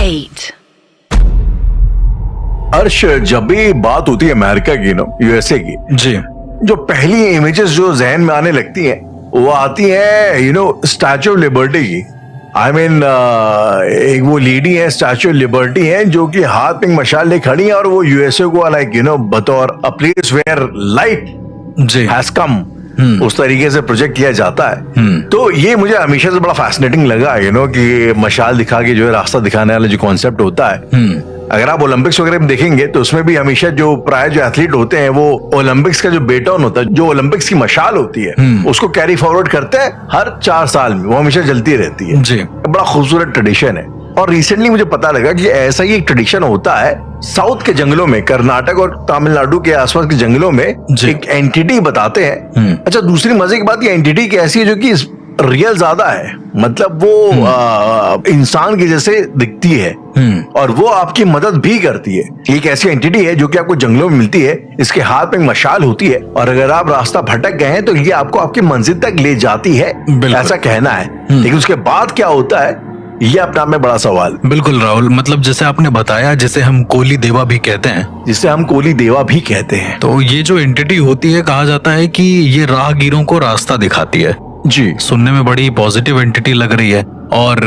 8. अर्श, जब भी बात होती है अमेरिका की, यूएसए की, जी, जो पहली इमेजेस जो जहन में आने लगती हैं वो आती है स्टैच्यू ऑफ लिबर्टी की। आई मीन एक वो लेडी है, स्टैच्यू ऑफ लिबर्टी है, जो कि हाथ में मशाल ले खड़ी है और वो यूएसए को लाइक बतौर अ प्लेस वेयर लाइट जी, हैज कम, उस तरीके से प्रोजेक्ट किया जाता है। तो ये मुझे हमेशा से बड़ा फैसिनेटिंग लगा कि मशाल दिखा के जो है रास्ता दिखाने वाला जो कॉन्सेप्ट होता है। अगर आप ओलंपिक्स वगैरह में देखेंगे तो उसमें भी हमेशा जो प्राय जो एथलीट होते हैं वो ओलंपिक्स का जो बेटन होता है, जो ओलंपिक्स की मशाल होती है, उसको कैरी फॉरवर्ड करते हैं हर 4 साल में, वो हमेशा जलती रहती है जी। बड़ा खूबसूरत ट्रेडिशन है। और रिसेंटली मुझे पता लगा कि ऐसा ही एक ट्रेडिशन होता है साउथ के जंगलों में, कर्नाटक और तमिलनाडु के आसपास के जंगलों में एक एंटिटी बताते हैं। अच्छा, दूसरी मजे की बात, ये एंटिटी कैसी है जो कि रियल ज्यादा है, मतलब वो इंसान की जैसे दिखती है और वो आपकी मदद भी करती है। एक ऐसी एंटिटी है जो कि आपको जंगलों में मिलती है, इसके हाथ में मशाल होती है और अगर आप रास्ता भटक गए हैं तो ये आपको आपकी मंजिल तक ले जाती है, ऐसा कहना है। लेकिन उसके बाद क्या होता है, ये अपने आप में बड़ा सवाल। बिल्कुल राहुल, मतलब जैसे आपने बताया, जिसे हम कोली देवा भी कहते हैं, तो ये जो एंटिटी होती है, कहा जाता है कि ये राहगीरों को रास्ता दिखाती है। जी, सुनने में बड़ी पॉजिटिव एंटिटी लग रही है। और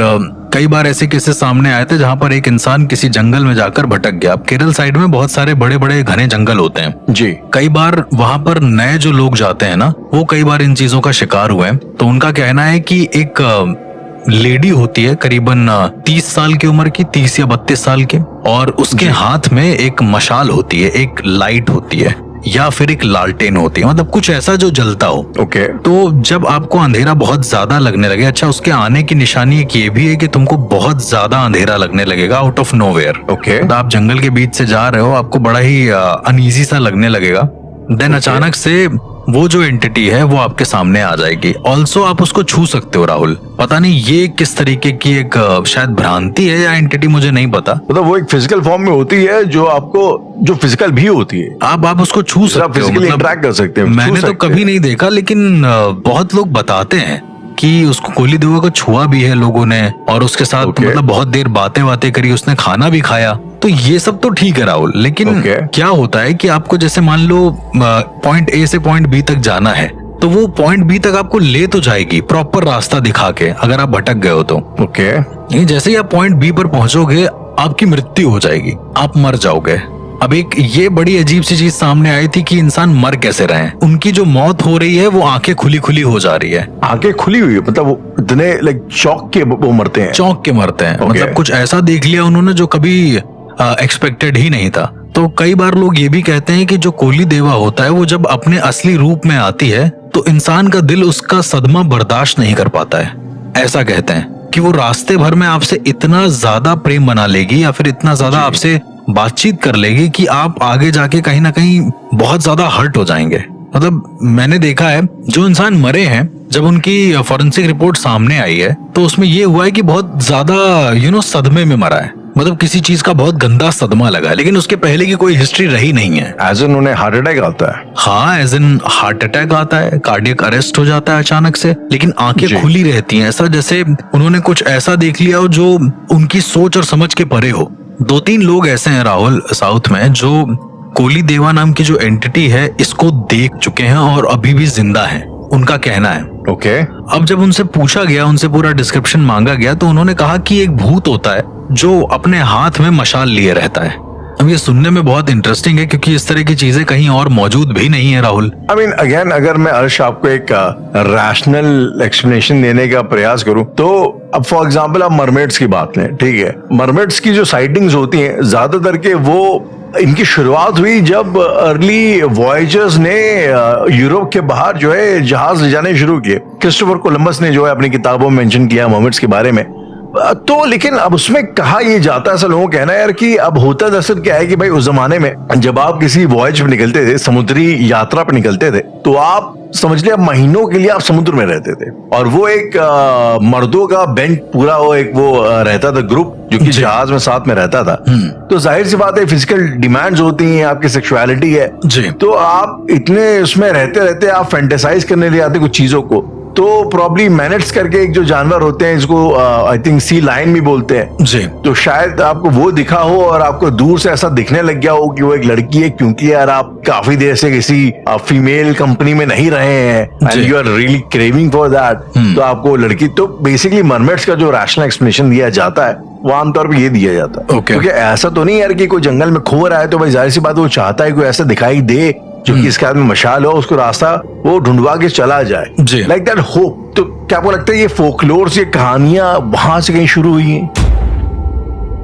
कई बार ऐसे केसेस सामने आए थे जहां पर एक इंसान किसी जंगल में जाकर भटक गया। अब केरल साइड में बहुत सारे बड़े बड़े घने जंगल होते हैं जी। कई बार वहां पर नए जो लोग जाते हैं ना, वो कई बार इन चीजों का शिकार हुए हैं। तो उनका कहना है कि एक लेडी होती है करीबन 30 साल की उम्र की, 30 या 32 साल की, और उसके हाथ में एक मशाल होती है, एक लाइट होती है या फिर एक लालटेन होती है, मतलब कुछ ऐसा जो जलता हो। ओके। तो जब आपको अंधेरा बहुत ज्यादा लगने लगे, अच्छा उसके आने की निशानी एक ये भी है कि तुमको बहुत ज्यादा अंधेरा लगने लगेगा आउट ऑफ नोवेयर। ओके। तो आप जंगल के बीच से जा रहे हो, आपको बड़ा ही अनईजी सा लगने लगेगा। देन अचानक से वो जो एंटिटी है वो आपके सामने आ जाएगी। ऑल्सो आप उसको छू सकते हो राहुल। पता नहीं ये किस तरीके की एक शायद भ्रांति है या एंटिटी, मुझे नहीं पता। मतलब वो एक फिजिकल फॉर्म में होती है जो आपको, जो फिजिकल भी होती है, आप उसको छू सकते हो, फिजिकली इंटरेक्ट कर सकते हैं। मैंने तो कभी नहीं देखा, लेकिन बहुत लोग बताते हैं कि उसको कोली देवा को छुआ भी है लोगों ने, और उसके साथ मतलब बहुत देर बातें करी, उसने खाना भी खाया। तो ये सब तो ठीक है राहुल, लेकिन क्या होता है कि आपको जैसे मान लो पॉइंट ए से पॉइंट बी तक जाना है, तो वो पॉइंट बी तक आपको ले तो जाएगी प्रॉपर रास्ता दिखा के, अगर आप भटक गए हो तो। ओके। जैसे ही आप पॉइंट बी पर पहुंचोगे, आपकी मृत्यु हो जाएगी, आप मर जाओगे। अब एक ये बड़ी अजीब सी चीज सामने आई थी कि इंसान मर कैसे रहे हैं। उनकी जो मौत हो रही है वो आंखें खुली खुली हो जा रही है। आंखें खुली हुई है, मतलब वो इतने लाइक चौंक के वो मरते हैं। चौंक के मरते हैं। मतलब कुछ ऐसा देख लिया उन्होंने जो कभी एक्सपेक्टेड ही नहीं था। तो कई बार लोग ये भी कहते हैं कि जो कोली देवा होता है वो जब अपने असली रूप में आती है तो इंसान का दिल उसका सदमा बर्दाश्त नहीं कर पाता है। ऐसा कहते हैं कि वो रास्ते भर में आपसे इतना ज्यादा प्रेम बना लेगी या फिर इतना ज्यादा आपसे बातचीत कर लेगी कि आप आगे जाके कहीं ना कहीं बहुत ज्यादा हर्ट हो जाएंगे। मतलब मैंने देखा है जो इंसान मरे हैं, जब उनकी फॉरेंसिक रिपोर्ट सामने आई है तो उसमें ये हुआ है कि बहुत ज्यादा सदमे में मरा है, मतलब किसी चीज का बहुत गंदा सदमा लगा है, लेकिन उसके पहले की कोई हिस्ट्री रही नहीं है। एज इन उन्हें हार्ट अटैक आता है। हाँ, एज इन हार्ट अटैक आता है, कार्डियक अरेस्ट हो जाता है अचानक से, लेकिन आंखें खुली रहती हैं, ऐसा जैसे उन्होंने कुछ ऐसा देख लिया हो जो उनकी सोच और समझ के परे हो। 2-3 लोग ऐसे हैं राहुल साउथ में जो कोली देवा नाम की जो एंटिटी है इसको देख चुके हैं और अभी भी जिंदा हैं, उनका कहना है। ओके। अब जब उनसे पूछा गया, उनसे पूरा डिस्क्रिप्शन मांगा गया, तो उन्होंने कहा कि एक भूत होता है जो अपने हाथ में मशाल लिए रहता है। अब ये सुनने में बहुत इंटरेस्टिंग है क्योंकि इस तरह की चीजें कहीं और मौजूद भी नहीं है राहुल। आई मीन अगेन, अगर मैं अर्श आपको एक रैशनल एक्सप्लेनेशन देने का प्रयास करूं तो अब फॉर एग्जांपल आप मरमेड्स की बात लें, ठीक है। मरमेड्स की जो साइटिंग्स होती हैं ज्यादातर के वो इनकी शुरुआत हुई जब अर्ली वॉयजर्स ने यूरोप के बाहर जो है जहाज ले जाने शुरू किए। क्रिस्टोफर कोलंबस ने जो है अपनी किताबों में मेंशन किया मरमेड्स के बारे में। तो लेकिन अब उसमें कहा यह जाता है, ऐसा लोगों का कहना है यार कि अब होता दरअसल क्या है कि भाई उस जमाने में जब आप किसी वॉयज पे निकलते थे, समुद्री यात्रा पे निकलते थे, तो आप समझ लिया महीनों के लिए आप समुद्र में रहते थे और वो एक मर्दों का बेंच पूरा वो एक वो रहता था ग्रुप जो कि जहाज में साथ में रहता था। तो जाहिर सी बात है फिजिकल डिमांड्स होती हैं, आपकी सेक्सुअलिटी है जी, तो आप इतने उसमें रहते रहते आप फैंटेसाइज करने ले आते कुछ चीजों को, तो प्रॉब्ली मैनेट्स करके एक जो जानवर होते हैं, इसको आई थिंक सी लायन भी बोलते हैं जी। तो शायद आपको वो दिखा हो और आपको दूर से ऐसा दिखने लग गया हो कि वो एक लड़की है, क्योंकि यार आप काफी देर से किसी फीमेल कंपनी में नहीं रहे हैं and you are really craving for that, तो आपको लड़की, तो बेसिकली मरमेड्स का जो रैशनल एक्सप्लेनेशन दिया जाता है वो आमतौर पे ये दिया जाता है। क्योंकि ऐसा तो नहीं यार कि कोई जंगल में खो रहा है तो भाई जाहिर सी बात वो चाहता है कोई ऐसा दिखाई दे जो कि इसके हाथ में मशाल हो, उसको रास्ता वो ढूंढवा के चला जाए, लाइक दैट होप। तो क्या आपको लगता है ये फोकलोर से कहानियां वहां से कहीं शुरू हुई हैं?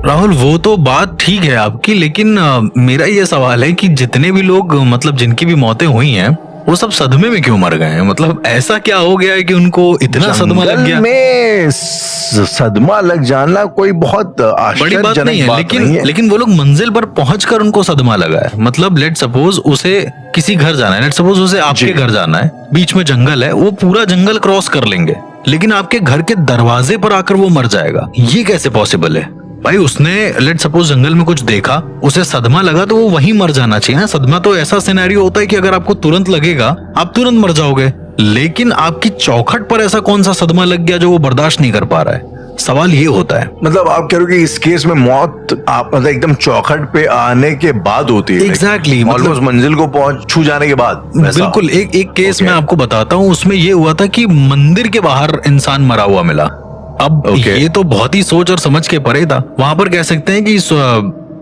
राहुल, वो तो बात ठीक है आपकी, लेकिन मेरा ये सवाल है कि जितने भी लोग मतलब जिनकी भी मौतें हुई हैं वो सब सदमे में क्यों मर गए हैं? मतलब ऐसा क्या हो गया है कि उनको इतना सदमा लग गया? में सदमा लग जाना कोई बहुत बड़ी बात नहीं है, लेकिन वो लोग मंजिल पर पहुंचकर उनको सदमा लगा है। मतलब लेट सपोज उसे किसी घर जाना है, लेट सपोज उसे आपके घर जाना है, बीच में जंगल है, वो पूरा जंगल क्रॉस कर लेंगे, लेकिन आपके घर के दरवाजे पर आकर वो मर जाएगा। ये कैसे पॉसिबल है भाई? उसने लेट सपोज जंगल में कुछ देखा, उसे सदमा लगा तो वो वहीं मर जाना चाहिए ना। सदमा तो ऐसा सिनेरियो होता है कि अगर आपको तुरंत लगेगा आप तुरंत मर जाओगे, लेकिन आपकी चौखट पर ऐसा कौन सा सदमा लग गया जो वो बर्दाश्त नहीं कर पा रहा है? सवाल ये होता है। मतलब आप कह रहे हो कि इस केस में मौत आप मतलब एकदम चौखट पे आने के बाद होती है? एग्जैक्टली, मतलब मंजिल को छू जाने के बाद। बिल्कुल। एक केस मैं आपको बताता हूँ, उसमें ये हुआ था कि मंदिर के बाहर इंसान मरा हुआ मिला। अब ये तो बहुत ही सोच और समझ के परे था। वहां पर कह सकते हैं कि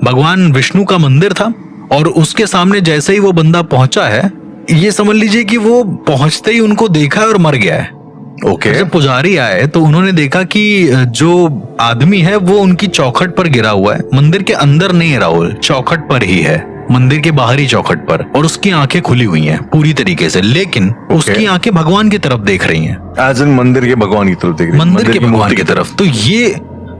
भगवान विष्णु का मंदिर था और उसके सामने जैसे ही वो बंदा पहुंचा है, ये समझ लीजिए कि वो पहुंचते ही उनको देखा है और मर गया है। जब पुजारी आए तो उन्होंने देखा कि जो आदमी है वो उनकी चौखट पर गिरा हुआ है, मंदिर के अंदर नहीं है राहुल, चौखट पर ही है, मंदिर के बाहरी चौखट पर, और उसकी आंखें खुली हुई हैं पूरी तरीके से, लेकिन उसकी आंखें भगवान की तरफ देख रही हैं। एज इन मंदिर के भगवान की तरफ देख रही हैं, मंदिर के भगवान की तरफ। तो ये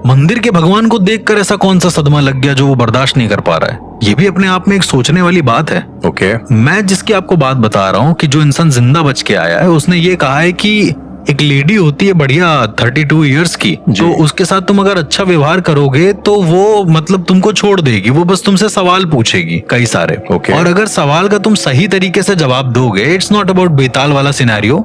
मंदिर के भगवान को देखकर ऐसा कौन सा सदमा लग गया जो वो बर्दाश्त नहीं कर पा रहा है? ये भी अपने आप में एक सोचने वाली बात है। मैं जिसकी आपको बात बता रहा हूँ कि जो इंसान जिंदा बच के आया है, उसने ये कहा है कि एक लेडी होती है बढ़िया 32 इयर्स की, तो उसके साथ तुम अगर अच्छा व्यवहार करोगे तो वो मतलब तुमको छोड़ देगी, वो बस तुमसे सवाल पूछेगी कई सारे। और अगर सवाल का तुम सही तरीके से जवाब दोगे, इट्स नॉट अबाउट बेताल वाला सिनेरियो,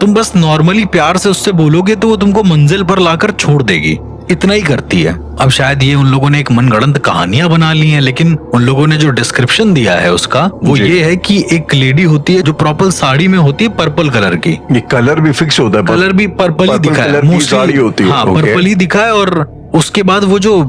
तुम बस नॉर्मली प्यार से उससे बोलोगे तो वो तुमको मंजिल पर लाकर छोड़ देगी। इतना ही करती है। अब शायद ये उन लोगों ने एक मनगढ़ंत कहानियां बना ली हैं, लेकिन उन लोगों ने जो डिस्क्रिप्शन दिया है उसका वो ये है कि एक लेडी होती है जो प्रॉपर साड़ी में होती है, पर्पल कलर की। ये कलर भी फिक्स होता है? कलर भी पर्पल ही दिखा है, मोस्टली होती है। हाँ, पर्पल ही दिखा है। और उसके बाद वो जो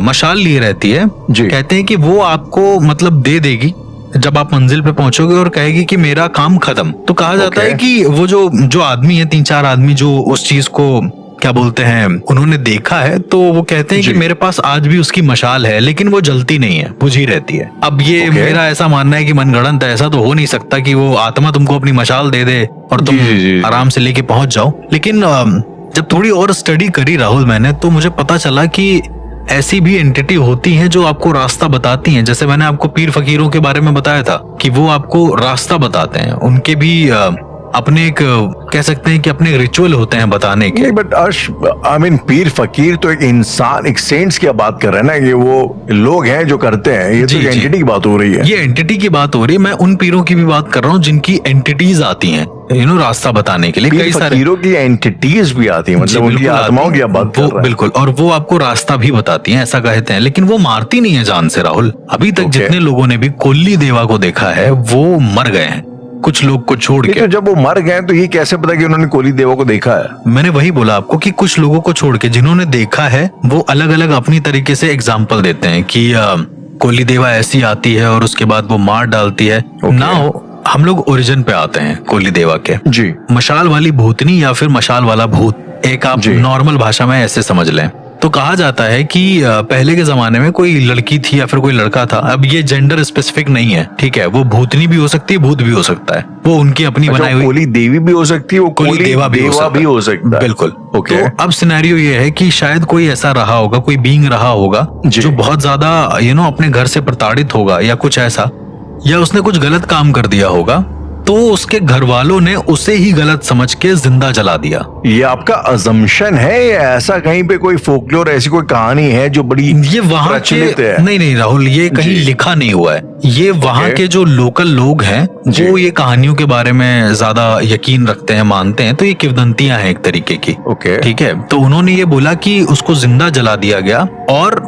मशाल लिए रहती है, कहते हैं कि वो आपको मतलब दे देगी जब आप मंजिल पे पहुंचोगे और कहेगी कि मेरा काम खत्म। तो कहा जाता है कि वो जो आदमी है, 3-4 आदमी जो उस चीज को क्या बोलते हैं उन्होंने देखा है, तो वो कहते हैं कि मेरे पास आज भी उसकी मशाल है, लेकिन वो जलती नहीं है, बुझी रहती है। अब ये मेरा ऐसा मानना है कि मनगढ़ंत है, ऐसा तो हो नहीं सकता कि वो आत्मा तुमको अपनी मशाल दे दे और तुम आराम से लेके पहुंच जाओ। लेकिन जब थोड़ी और स्टडी करी राहुल मैंने, तो मुझे पता चला कि ऐसी भी एंटिटी होती हैं जो आपको रास्ता बताती हैं। जैसे मैंने आपको पीर फकीरों के बारे में बताया था कि वो आपको रास्ता बताते हैं, उनके भी अपने एक कह सकते हैं कि अपने रिचुअल होते हैं बताने के। बट अर्श, आई मीन पीर फकीर तो एक इंसान, एक सेंट्स की बात कर रहे हैं ना, ये वो लोग हैं जो करते हैं, ये तो एंटिटी की बात हो रही है। ये एंटिटी की बात हो रही है। मैं उन पीरों की भी बात कर रहा हूँ जिनकी एंटिटीज आती हैं रास्ता बताने के लिए। कई सारे पीरों की एंटिटीज भी आती हैं, मतलब उनकी आत्माओं की बात कर रहे हैं। बिल्कुल, और वो आपको रास्ता भी बताती हैं, ऐसा कहते हैं। लेकिन वो मारती नहीं है जान से राहुल। अभी तक जितने लोगों ने भी कोल्ली देवा को देखा है वो मर गए हैं, कुछ लोग को छोड़ के। तो जब वो मर गए तो ये कैसे पता कि उन्होंने कोली देवा को देखा है? मैंने वही बोला आपको कि कुछ लोगों को छोड़ के जिन्होंने देखा है वो अलग अलग अपनी तरीके से एग्जाम्पल देते हैं कि कोली देवा ऐसी आती है और उसके बाद वो मार डालती है। ना हो, हम लोग ओरिजिन पे आते हैं कोली देवा के। जी, मशाल वाली भूतनी या फिर मशाल वाला भूत, एक आप नॉर्मल भाषा में ऐसे समझ लें। तो कहा जाता है कि पहले के जमाने में कोई लड़की थी या फिर कोई लड़का था। अब ये जेंडर स्पेसिफिक नहीं है, ठीक है, वो भूतनी भी हो सकती है, भूत भी हो सकता है, वो उनकी अपनी बनाई हुई। कोली देवी भी हो सकती है, वो कोली देवा भी हो सकता है। बिल्कुल। तो अब सिनेरियो ये है कि शायद कोई ऐसा रहा होगा, कोई बीइंग रहा होगा जो बहुत ज्यादा अपने घर से प्रताड़ित होगा या कुछ ऐसा, या उसने कुछ गलत काम कर दिया होगा, तो उसके घर वालों ने उसे ही गलत समझ के जिंदा जला दिया। ये आपका अजम्पशन है या ऐसा कहीं पे कोई फोकलोर, ऐसी कोई कहानी है जो बड़ी ये वहां प्रचलित के है? नहीं राहुल, ये कहीं जी। लिखा नहीं हुआ है। ये वहां के जो लोकल लोग हैं जी। वो ये कहानियों के बारे में ज्यादा यकीन रखते हैं, मानते हैं। तो ये किंवदंतियां हैं एक तरीके की। ओके। ठीक है, तो उन्होंने ये बोला कि उसको जिंदा जला दिया गया, और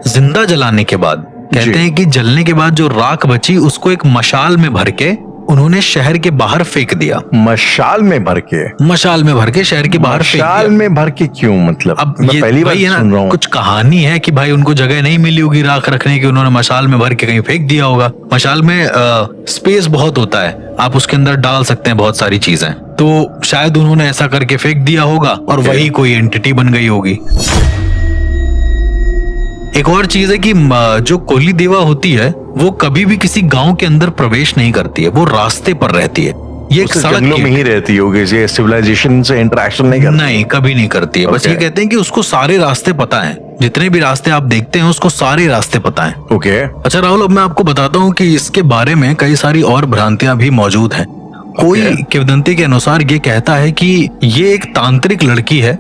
जिंदा जलाने के बाद कहते जी। हैं कि जलने के बाद जो राख बची उसको एक मशाल में भर के उन्होंने शहर के बाहर फेंक दिया। मशाल में भर के? मशाल में भर के शहर के बाहर फेंक मशाल दिया। में भर के क्यों? मतलब अब मैं ये पहली बार वही है सुन रहा ना, हूँ। कुछ कहानी है कि भाई उनको जगह नहीं मिली होगी राख रखने की, उन्होंने मशाल में भर के कहीं फेंक दिया होगा। मशाल में स्पेस बहुत होता है, आप उसके अंदर डाल सकते हैं बहुत सारी चीजें, तो शायद उन्होंने ऐसा करके फेंक दिया होगा और वही कोई एंटिटी बन गई होगी। एक और चीज है कि जो कोली देवा होती है वो कभी भी किसी गांव के अंदर प्रवेश नहीं करती है, वो रास्ते पर रहती है। ये एक उससे सड़क जंगलों में ही रहती होगी, ये सिविलाइजेशन से इंटरेक्शन नहीं करती? नहीं, कभी नहीं करती है। बस Okay. ये कहते हैं कि उसको सारे रास्ते पता है, जितने भी रास्ते आप देखते हैं उसको सारे रास्ते पता है। ओके। अच्छा राहुल, अब मैं आपको बताता हूँ कि इसके बारे में कई सारी और भ्रांतियां भी मौजूद हैं। कोई किंवदंती के अनुसार ये कहता है कि ये एक तांत्रिक लड़की है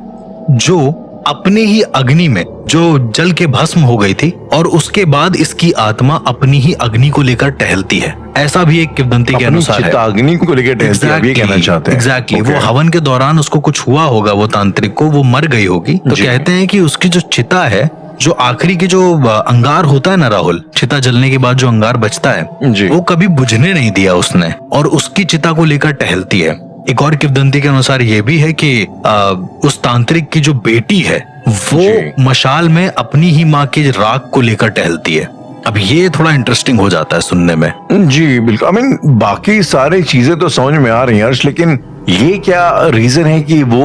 जो अपने ही अग्नि में जो जल के भस्म हो गई थी, और उसके बाद इसकी आत्मा अपनी ही अग्नि को लेकर टहलती है। ऐसा भी एक किंवदंती के अपनी अनुसार है। चिताग्नि को लेकर टहलती है, आप ये कहना चाहते हैं? एग्जैक्टली। Okay. वो हवन के दौरान उसको कुछ हुआ होगा, वो तांत्रिक को, वो मर गई होगी। तो जी। कहते हैं कि उसकी जो चिता है, जो आखिरी की जो अंगार होता है ना राहुल, चिता जलने के बाद जो अंगार बचता है, जी। वो कभी बुझने नहीं दिया उसने, और उसकी चिता को लेकर टहलती है। एक और किंवदंती के अनुसार ये भी है कि उस तांत्रिक की जो बेटी है वो जी। मशाल में अपनी ही माँ की राख को लेकर टहलती है। अब ये थोड़ा इंटरेस्टिंग हो जाता है सुनने में। जी बिल्कुल। आई मीन बाकी सारी चीजें तो समझ में आ रही हैं हर्ष, लेकिन ये क्या रीजन है कि वो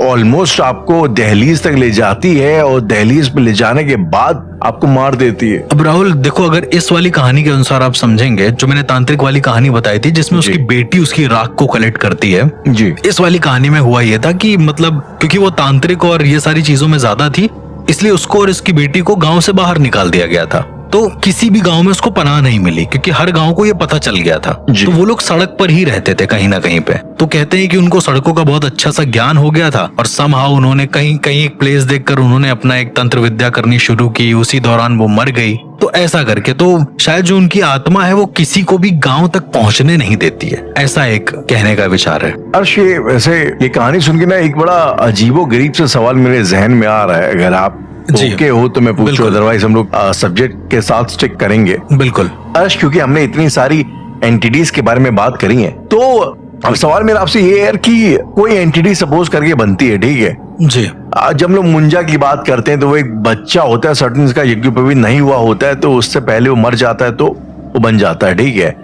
ऑलमोस्ट आपको दहलीज तक ले जाती है और दहलीज पे ले जाने के बाद आपको मार देती है? अब राहुल देखो, अगर इस वाली कहानी के अनुसार आप समझेंगे, जो मैंने तांत्रिक वाली कहानी बताई थी जिसमें जी। उसकी बेटी उसकी राख को कलेक्ट करती है, जी। इस वाली कहानी में हुआ ये था कि मतलब क्योंकि वो तांत्रिक और ये सारी चीजों में ज्यादा थी, इसलिए उसको और इसकी बेटी को गांव से बाहर निकाल दिया गया था। तो किसी भी गांव में उसको पनाह नहीं मिली, क्योंकि हर गांव को ये पता चल गया था। जी। तो वो लोग सड़क पर ही रहते थे कहीं ना कहीं पे। तो कहते हैं कि उनको सड़कों का बहुत अच्छा सा ज्ञान हो गया था, और समहाउ उन्होंने कहीं कहीं एक प्लेस देखकर उन्होंने अपना एक तंत्र विद्या करनी शुरू की। उसी दौरान वो मर गई। तो ऐसा करके तो शायद जो उनकी आत्मा है वो किसी को भी गांव तक पहुंचने नहीं देती है, ऐसा एक कहने का विचार है। अर्श, ये वैसे ये कहानी सुन के ना एक बड़ा अजीबो गरीब सा सवाल मेरे जहन में आ रहा है। अगर आप जी। ओके हो तो मैं पूछूं, बिल्कुल। अदरवाइज हम लोग सब्जेक्ट के साथ स्टिक करेंगे। बिल्कुल। अर्श, क्योंकि हमने इतनी सारी एंटिटीज के बारे में बात करी है, तो अब सवाल मेरा आपसे ये है कि कोई एंटिटी सपोज करके बनती है, ठीक है? जी। आज जब हम लोग मुंजा की बात करते हैं तो वो एक बच्चा होता है, सर्टन इसका यज्ञोपवीत नहीं हुआ होता है, तो उससे पहले वो मर जाता है तो वो बन जाता है, ठीक है?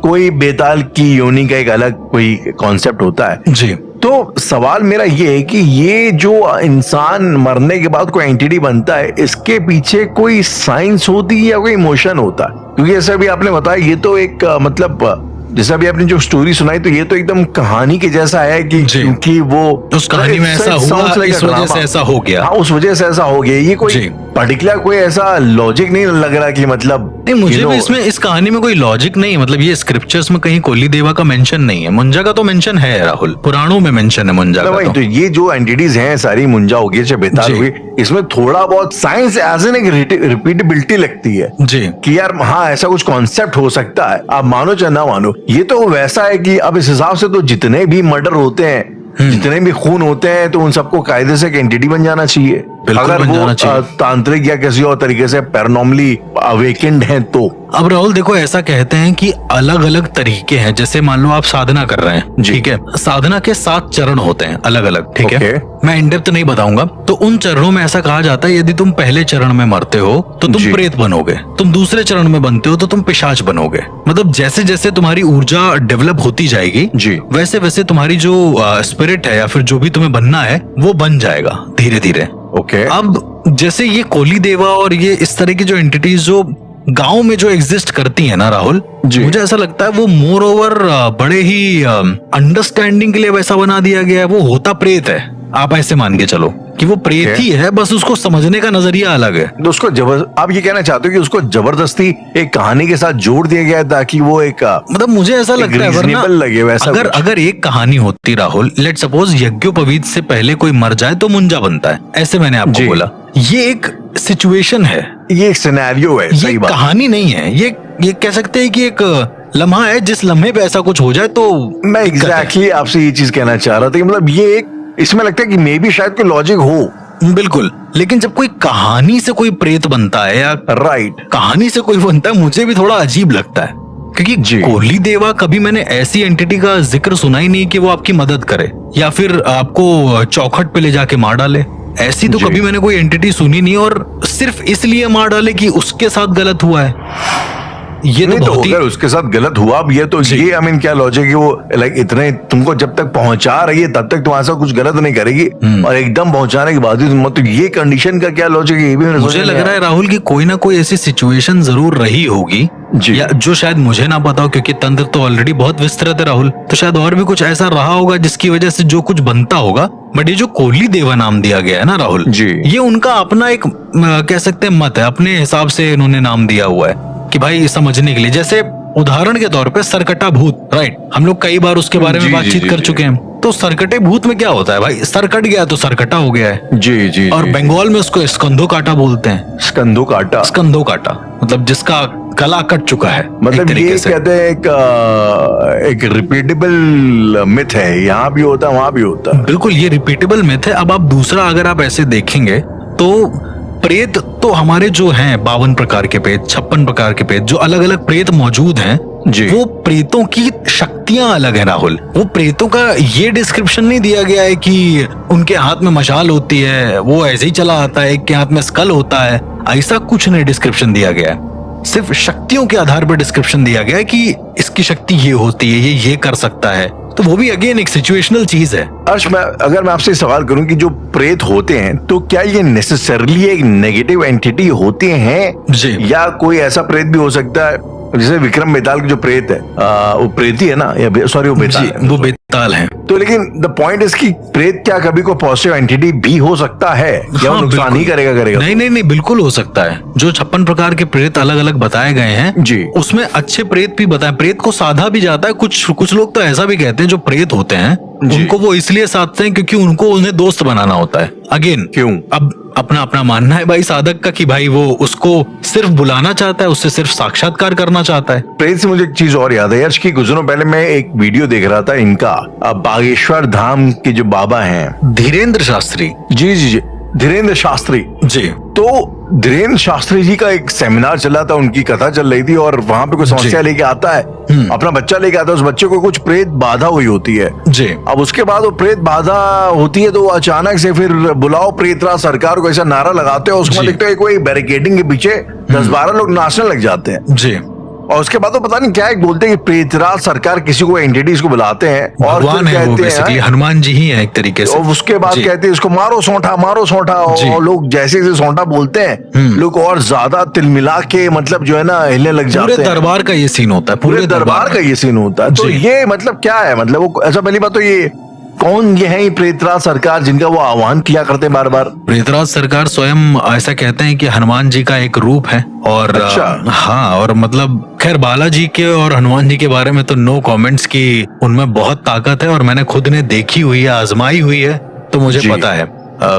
कोई बेताल की योनि का एक अलग कोई कॉन्सेप्ट होता है। जी। तो सवाल मेरा ये है कि ये जो इंसान मरने के बाद कोई एंटिटी बनता है, इसके पीछे कोई साइंस होती है या कोई इमोशन होता है? क्योंकि जैसा भी आपने बताया, ये तो एक मतलब जैसा भी आपने जो स्टोरी सुनाई, तो ये तो एकदम कहानी के जैसा है कि जी। क्योंकि वो उस कहानी में ऐसा हुआ, इस वजह से ऐसा हो गया। हाँ, उस वजह से ऐसा हो गया। ये कोई जी। पर्टिकुलर कोई ऐसा लॉजिक नहीं लग रहा कि मतलब नहीं, मुझे you know, भी इसमें इस कहानी में कोई लॉजिक नहीं, मतलब ये स्क्रिप्चर्स में कहीं कोली देवा का मेंशन नहीं है। मुंजा का तो मेंशन है राहुल, पुराणों में मेंशन है मुंजा का। भाई, तो तो ये जो एंटिटीज हैं सारी, मुंजा हो गई चाहे बेताल जी। हो गई, इसमें थोड़ा बहुत साइंस एज एन एक रिपीटेबिलिटी लगती है जी। कि यार हाँ, ऐसा कुछ कॉन्सेप्ट हो सकता है, आप मानो चाहे ना मानो। ये तो वैसा है कि अब इस हिसाब से तो जितने भी मर्डर होते हैं, जितने भी खून होते हैं, तो उन सबको कायदे से एक एंटिटी बन जाना चाहिए। बिल्कुल अगर बन वो जाना चाहिए। तांत्रिक या किसी और तरीके से पैरानॉर्मली अवेकेंड हैं तो। अब राहुल देखो, ऐसा कहते हैं कि अलग अलग तरीके हैं। जैसे मान लो आप साधना कर रहे हैं, जी। ठीक है? साधना के 7 चरण होते हैं अलग अलग, ठीक है? ओके। मैं इन डेप्थ नहीं बताऊंगा। तो उन चरणों में ऐसा कहा जाता है, यदि तुम पहले चरण में मरते हो तो तुम जी। प्रेत बनोगे, तुम दूसरे चरण में बनते हो तो तुम पिशाच बनोगे। मतलब जैसे जैसे तुम्हारी ऊर्जा डेवलप होती जाएगी, जी। वैसे वैसे तुम्हारी जो स्पिरिट है या फिर जो भी तुम्हें बनना है वो बन जाएगा धीरे धीरे। ओके। अब जैसे ये कोली देवा और ये इस तरह की जो एंटिटीज जो गांव में जो एग्जिस्ट करती है ना राहुल, जी। मुझे ऐसा लगता है वो मोर ओवर बड़े ही अंडरस्टैंडिंग के लिए वैसा बना दिया गया है। वो होता प्रेत है, आप ऐसे मान के चलो कि वो प्रेत Okay. ही है, बस उसको समझने का नजरिया अलग है। तो उसको आप ये कहना चाहते हो कि उसको जबरदस्ती एक कहानी के साथ जोड़ दिया गया है ताकि वो एक मतलब मुझे ऐसा लगता है वरना reasonable लगे वैसा अगर कुछ। अगर एक कहानी होती राहुल, लेट सपोज यज्ञोपवीत से पहले कोई मर जाए तो मुंजा बनता है, ऐसे मैंने आपको जी। बोला। ये एक सिचुएशन है, ये एक सिनेरियो है, ये सही बात। कहानी नहीं है। ये कह सकते हैं कि एक लम्हा है, जिस लम्हे पे ऐसा कुछ हो जाए तो मैं दिक्कत है। एग्जैक्टली आपसे ये चीज कहना चाह रहा था कि मतलब ये एक, इसमें लगता है कि मे भी शायद कोई लॉजिक हो। बिल्कुल, लेकिन जब कोई कहानी से कोई प्रेत बनता है या राइट। कहानी से कोई बनता है, मुझे भी थोड़ा अजीब लगता है, क्योंकि जी। कोहली देवा कभी मैंने ऐसी एंटिटी का जिक्र सुना ही नहीं कि वो आपकी मदद करे या फिर आपको चौखट पे ले जाके मार डाले। ऐसी तो जी। कभी मैंने कोई एंटिटी सुनी नहीं, और सिर्फ इसलिए मार डाले कि उसके साथ गलत हुआ है। ये तो नहीं तो बहुत ही अगर उसके साथ गलत हुआ भी है तो जी। ये आई मीन क्या लॉजिक है, वो लाइक इतने तुमको जब तक पहुंचा रही है तब तक तुम्हारे साथ कुछ गलत नहीं करेगी, और एकदम पहुंचाने के बाद ही तुम, तो ये कंडीशन का क्या लॉजिक है, ये भी मेरे मुझे समझ लग नहीं रहा आया। है राहुल की कोई ना कोई ऐसी सिचुएशन जरूर रही होगी, जी। या जो शायद मुझे ना पता हो, क्योंकि तंत्र तो ऑलरेडी बहुत विस्तृत है राहुल। तो शायद और भी कुछ ऐसा रहा होगा जिसकी वजह से जो कुछ बनता होगा। बट ये जो कोहली देवा नाम दिया गया है ना राहुल जी। ये उनका अपना एक कह सकते हैं मत है, अपने हिसाब से इन्होंने नाम दिया हुआ है कि भाई समझने के लिए। जैसे उदाहरण के तौर पे सरकटा भूत, राइट, हम लोग कई बार उसके बारे में जी, बातचीत जी, कर जी। चुके हैं। तो सरकटे भूत में क्या होता है भाई, सर कट गया तो सरकटा हो गया है। जी जी। और जी, बंगाल में उसको स्कंदो काटा बोलते हैं। स्कंदो काटा, स्कंदो काटा मतलब जिसका गला कट चुका है, मतलब एक ये तरीके से। कहते हैं एक रिपीटेबल मिथ है, यहाँ भी होता है वहां भी होता है। बिल्कुल, ये रिपीटेबल मिथ है। अब आप दूसरा अगर आप ऐसे देखेंगे तो प्रेत तो हमारे जो हैं 52 प्रकार के प्रेत, 56 प्रकार के प्रेत, जो अलग अलग प्रेत मौजूद हैं, जी। वो प्रेतों की शक्तियां अलग है राहुल। वो प्रेतों का ये डिस्क्रिप्शन नहीं दिया गया है कि उनके हाथ में मशाल होती है, वो ऐसे ही चला आता है, एक के हाथ में स्कल होता है, ऐसा कुछ नहीं डिस्क्रिप्शन दिया गया है। सिर्फ शक्तियों के आधार पर डिस्क्रिप्शन दिया गया है कि इसकी शक्ति ये होती है, ये कर सकता है। तो वो भी अगेन एक सिचुएशनल चीज है। अर्श, अगर मैं आपसे सवाल करूं कि जो प्रेत होते हैं तो क्या ये नेसेसरली एक नेगेटिव एंटिटी होते हैं, जी। या कोई ऐसा प्रेत भी हो सकता है जैसे विक्रम बेताल की जो प्रेत है, वो प्रेती है ना, या सॉरी वो बेताल है। वो बेताल है। तो लेकिन द पॉइंट इज कि प्रेत क्या कभी को पॉजिटिव एंटिटी भी हो सकता है, या वो हाँ, नुकसान बिल्कुल। ही करेगा? नहीं नहीं नहीं, बिल्कुल हो सकता है। जो 56 प्रकार के प्रेत अलग अलग बताए गए हैं जी। उसमें अच्छे प्रेत भी बताए, प्रेत को साधा भी जाता है। कुछ लोग तो ऐसा भी कहते हैं जो प्रेत होते हैं जी। उनको वो इसलिए साधते हैं क्योंकि उनको उन्हें दोस्त बनाना होता है। अगेन क्यों? अब अपना अपना मानना है भाई साधक का कि भाई वो उसको सिर्फ बुलाना चाहता है, उससे सिर्फ साक्षात्कार करना चाहता है। प्रेत से मुझे एक चीज और याद है यार, कि कुछ दिनों पहले मैं एक वीडियो देख रहा था इनका, बागेश्वर धाम के जो बाबा हैं, धीरेन्द्र शास्त्री जी जी जी, धीरेन्द्र शास्त्री जी। तो धीरेन्द्र शास्त्री जी का एक सेमिनार चला था, उनकी कथा चल रही थी, और वहां पे कोई समस्या लेके आता है, अपना बच्चा लेके आता है, उस बच्चे को कुछ प्रेत बाधा हुई होती है जी। अब उसके बाद वो प्रेत बाधा होती है तो वो अचानक से फिर बुलाओ प्रेतराज सरकार को ऐसा नारा लगाते हैं, उसमें जी। देखते हैं कोई बैरिकेडिंग के पीछे 10-12 लोग नाचने लग जाते हैं, जी। और उसके बाद तो पता नहीं क्या एक बोलते हैं कि प्रेतराज सरकार किसी को एंटिटीज को बुलाते हैं और भगवान फिर है वो, कहते बेसिकली हैं, हनुमान जी ही है एक तरीके से। और उसके बाद जी। कहते हैं इसको मारो सौंठा, मारो सौंठा, जी। और लोग जैसे जैसे सौंठा बोलते हैं लोग और ज्यादा तिलमिला के मतलब जो है ना हिलने लग जाते पूरे हैं। दरबार का ये सीन होता है, पूरे दरबार का ये सीन होता है। तो जी। ये मतलब क्या है, मतलब वो ऐसा, पहली बात तो ये कौन ये है ये प्रेतराज सरकार जिनका वो आह्वान किया करते हैं बार बार? प्रेतराज सरकार स्वयं ऐसा कहते हैं कि हनुमान जी का एक रूप है। और अच्छा। हाँ, और मतलब खैर बालाजी के और हनुमान जी के बारे में तो नो कमेंट्स की, उनमें बहुत ताकत है और मैंने खुद ने देखी हुई है, आजमाई हुई है, तो मुझे जी। पता है।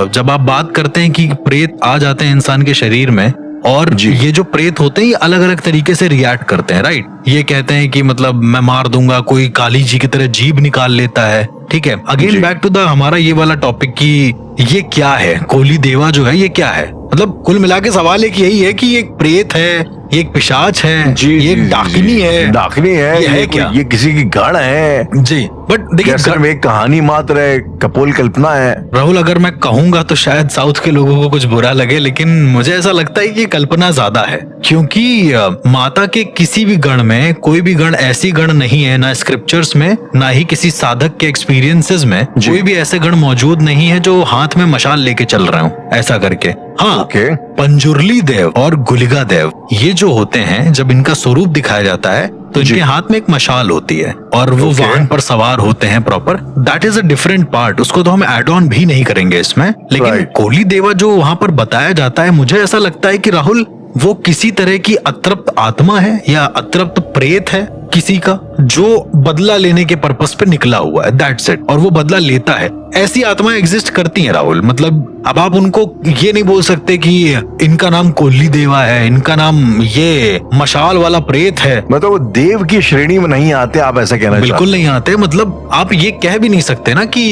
जब आप बात करते हैं कि प्रेत आ जाते हैं इंसान के शरीर में, और जी। ये जो प्रेत होते हैं ये अलग अलग तरीके से रिएक्ट करते हैं, राइट। ये कहते हैं कि मतलब मैं मार दूंगा, कोई काली जी की तरह जीभ निकाल लेता है, ठीक है। अगेन जी। बैक टू द हमारा ये वाला टॉपिक कि ये क्या है, कोहली देवा जो है ये क्या है। मतलब कुल मिला के सवाल एक यही है कि ये एक प्रेत है, ये एक पिशाच है, ये एक डाकिनी है, डाकिनी है, ये है क्या? ये किसी की गढ़ है जी। बट देखिए सिर्फ एक कहानी मात्र है, कपोल कल्पना है। राहुल, अगर मैं कहूंगा तो शायद साउथ के लोगों को कुछ बुरा लगे, लेकिन मुझे ऐसा लगता है कि ये कल्पना ज्यादा है, क्योंकि माता के किसी भी गण में कोई भी गण ऐसी गण नहीं है, ना स्क्रिप्चर्स में ना ही किसी साधक के एक्सपीरियंसेस में कोई भी ऐसे गण मौजूद नहीं है जो हाथ में मशाल लेके चल रहे हो ऐसा करके। हाँ, ओके। पंजुर्ली देव और गुलिगा देव ये जो होते हैं, जब इनका स्वरूप दिखाया जाता है तो इनके हाथ में एक मशाल होती है और वो Okay. वाहन पर सवार होते हैं proper. That is a different part, उसको तो हम एड ऑन भी नहीं करेंगे इसमें। लेकिन Right. कोली देवा जो वहां पर बताया जाता है, मुझे ऐसा लगता है कि राहुल वो किसी तरह की अतृप्त आत्मा है या अतृप्त प्रेत है किसी का, जो बदला लेने के पर्पस पे निकला हुआ है, दैट्स इट। और वो बदला लेता है। ऐसी आत्माएं एग्जिस्ट करती हैं राहुल। मतलब अब आप उनको ये नहीं बोल सकते कि इनका नाम कोली देवा है, इनका नाम ये मशाल वाला प्रेत है। मतलब वो देव की श्रेणी में नहीं आते, आप ऐसा कहना बिल्कुल नहीं आते। मतलब आप ये कह भी नहीं सकते ना कि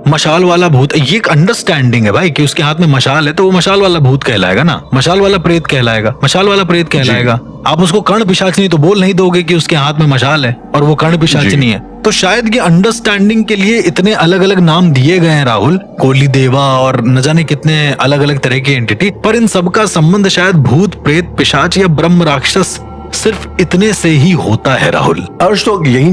मशाल वाला भूत, ये एक अंडरस्टैंडिंग है भाई कि उसके हाथ में मशाल है तो वो मशाल वाला भूत कहलाएगा ना, मशाल वाला प्रेत कहलाएगा, मशाल वाला प्रेत कहलाएगा। आप उसको कर्ण पिशाचनी तो बोल नहीं दोगे कि उसके हाथ में मशाल है और वो कर्ण पिशाचनी है। तो शायद ये अंडरस्टैंडिंग के लिए इतने अलग अलग नाम दिए गए हैं राहुल, कोली देवा और न जाने कितने अलग अलग तरह की एंटिटी, पर इन सबका संबंध शायद भूत प्रेत पिशाच या ब्रह्म राक्षस सिर्फ इतने से ही होता है राहुल। अर्श तो यही